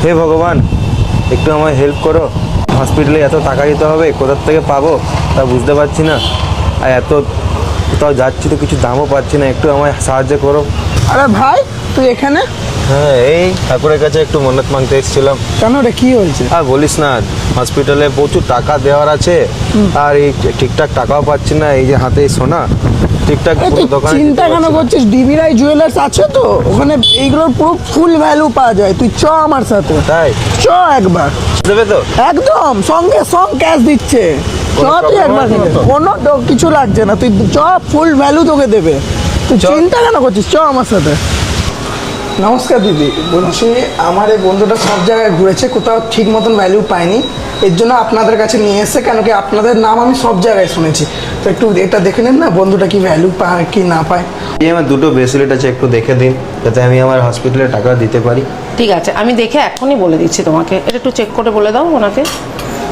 হে ভগবান, একটু আমায় হেল্প করো। হসপিটালে এত টাকা দিতে হবে, কোথার থেকে পাবো তা বুঝতে পারছি না। আর এত কোথাও যাচ্ছি তো কিছু দামও পাচ্ছি না, একটু আমায় সাহায্য করো। আরে ভাই, তুই এখানে হ্যাঁ, এই ঠাকুরের কাছে একটু মন্নত মাংতে এসেছিলাম। কেন রে, কি হয়েছে? আর বলিস না, হসপিটালে প্রচুর টাকা দেওয়ার আছে, আর এই ঠিকঠাক টাকাও পাচ্ছি না। এই যে হাতে এই সোনা ঠিকঠাক আরে পুরো তুই দোকানে চিন্তা কেন করছিস? ডিবি রায় জুয়েলার্স আছে তো, ওখানে এইগুলোর পুরো ফুল ভ্যালু পাওয়া যায়। তুই চ আমার সাথে, তাই চ একবার। দেবে তো? একদম সঙ্গে সঙ্গ ক্যাশ দিচ্ছে। চ কোনো তুই problem একবার, আছে তো? কোনো কিছু লাগছে না, তুই চ, ফুল ভ্যালু তোকে দেবে। তুই চ। চিন্তা কেন করছিস? চ আমার সাথে। নমস্কার দিদি, বলছি আমার এই বন্ধুটা সব জায়গায় ঘুরেছে, কোথাও ঠিক মতন ভ্যালু পায়নি, এর জন্য আপনাদের কাছে নিয়ে এসেছে। কেন কি আপনাদের নাম আমি সব জায়গায় শুনেছি, তো একটু এটা দেখে নেন না বন্ধুটা কি ভ্যালু পায় কি না পায়। এই আমার দুটো ব্রেসলেট আছে, একটু দেখে দিন যাতে আমি আমার হসপিটালে টাকা দিতে পারি। ঠিক আছে, আমি দেখে এখনই বলে দিচ্ছি তোমাকে। এটা একটু চেক করে বলে দাও ওনাকে।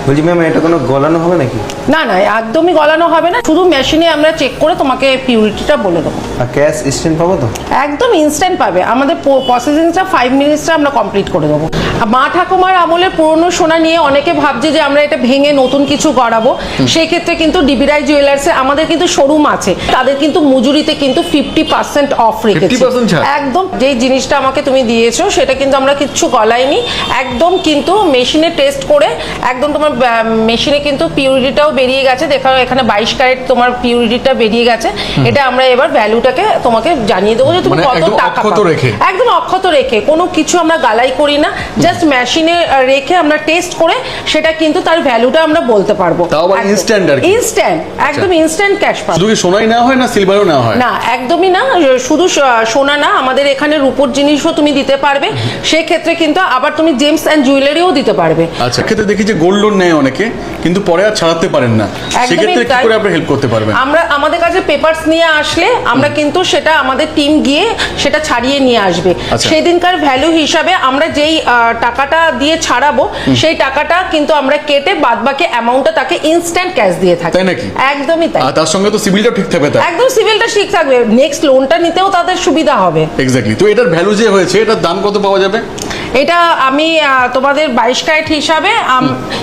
বলছি ম্যাম, এটা কোনো গলানো হবে নাকি? না না, একদমই গলানো হবে না, শুধু মেশিনে আমরা চেক করে তোমাকে পিউরিটিটা বলে দেবো। আর ক্যাশ ইনস্ট্যান্ট পাবো তো? একদম ইনস্ট্যান্ট পাবে, আমাদের প্রসেসিংটা 5 মিনিটসে আমরা কমপ্লিট করে দেবো। আর মা ঠাকুমার আমলের পুরনো সোনা নিয়ে অনেকে ভাবছে যে আমরা এটা ভেঙে নতুন কিছু করাবো, সেই ক্ষেত্রে কিন্তু ডিবি রায় জুয়েলার্সে আমাদের কিন্তু শোরুম আছে, তাদের কিন্তু মজুরিতে কিন্তু 50% অফ রেখেছি। 50% ছাড়? একদম, যেই জিনিসটা আমাকে তুমি দিয়েছো সেটা কিন্তু আমরা কিচ্ছু গলাইনি, একদম কিন্তু মেশিনে টেস্ট করে একদম তোমার মেশিনে কিন্তু পিউরিটিটাও বেরিয়ে গেছে। দেখো এখানে 22 ক্যারেট তোমার পিউরিটিটা বেরিয়ে গেছে। এটা আমরা এবার ভ্যালুটাকে তোমাকে জানিয়ে দেবো যে তুমি মানে কত একদম টাকা অক্ষত পাবে। রেখে? একদম অক্ষত রেখে, কোনো কিছু আমরা গালাই করি না, জাস্ট মেশিনে রেখে আমরা টেস্ট করে সেটা কিন্তু তার ভ্যালুটা আমরা বলতে পারবো। তাও আবার instant আর কি? ইনস্ট্যান্ট, একদম ইনস্ট্যান্ট ক্যাশ পাবে। শুধু কি সোনাই নেওয়া হয় না সিলভারও নেওয়া হয়? না, একদমই না, শুধু সোনা না, আমাদের এখানে রূপোর জিনিসও তুমি দিতে পারবে। সেই ক্ষেত্রে কিন্তু আবার তুমি জেমস অ্যান্ড জুয়েলারিও দিতে পারবে। আচ্ছা, ক্ষেত্রে দেখি যে গোল্ড লোন নেয় অনেকে, কিন্তু পরে আর ছাড়াতে পারেন না, সেক্ষেত্রে কি তাই। করে আপনি হেল্প করতে পারবেন? আমরা আমাদের কাছে পেপারস নিয়ে আসলে আমরা কিন্তু সেটা আমাদের টিম গিয়ে সেটা ছাড়িয়ে নিয়ে আসবে। আচ্ছা। সেই দিনকার ভ্যালু হিসাবে আমরা যেই টাকাটা দিয়ে ছাড়াবো সেই টাকাটা কিন্তু আমরা কেটে বাদবাকি অ্যামাউন্টটা তাকে ইনস্ট্যান্ট ক্যাশ দিয়ে থাকি। তাই নাকি? একদমই তাই। আর তার সঙ্গে তো সিভিলটাও ঠিক থাকবে তার? একদম সিভিলটা ঠিক থাকবে, নেক্সট লোনটা নিতেও তাদের সুবিধা হবে। এক্স্যাক্টলি। তো এটার ভ্যালু যে হয়েছে, এটার দাম কত পাওয়া যাবে? এটা আমি তোমাদের 22 ক্যারেট হিসাবে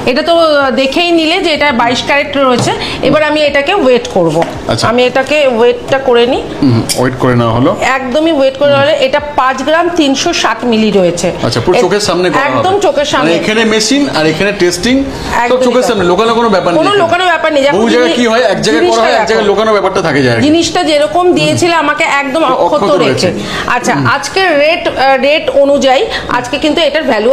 এটা তো দেখেই নিলে যে এটা 22 ক্যারেট রয়েছে। এবার আমি এটাকে ওয়েট করব। আচ্ছা। আমি এটাকে ওয়েটটা করে নিই। ওয়েট করে নেওয়া হলো। একদমই ওয়েট করে হলে এটা 5 গ্রাম 360 মিলি রয়েছে। আচ্ছা, পুরো চোখের সামনে করা হবে? একদম চোখের সামনে। মানে এখানে মেশিন আর এখানে টেস্টিং, সব একদমই চোখের তাই। সামনে, লোকানো কোনো ব্যাপার নেই। কোনো লোকানো ব্যাপার নেই। বহু জায়গায় কি হয়, এক জায়গায় করা হয়, এক জায়গায় লোকানো ব্যাপারটা থাকে যায়। জিনিসটা যেরকম দিয়েছিলে আমাকে একদম অক্ষত অক্ষত রেখে। রয়েছে। আচ্ছা, আজকের রেট অনুযায়ী আজকে কিন্তু এটার ভ্যালু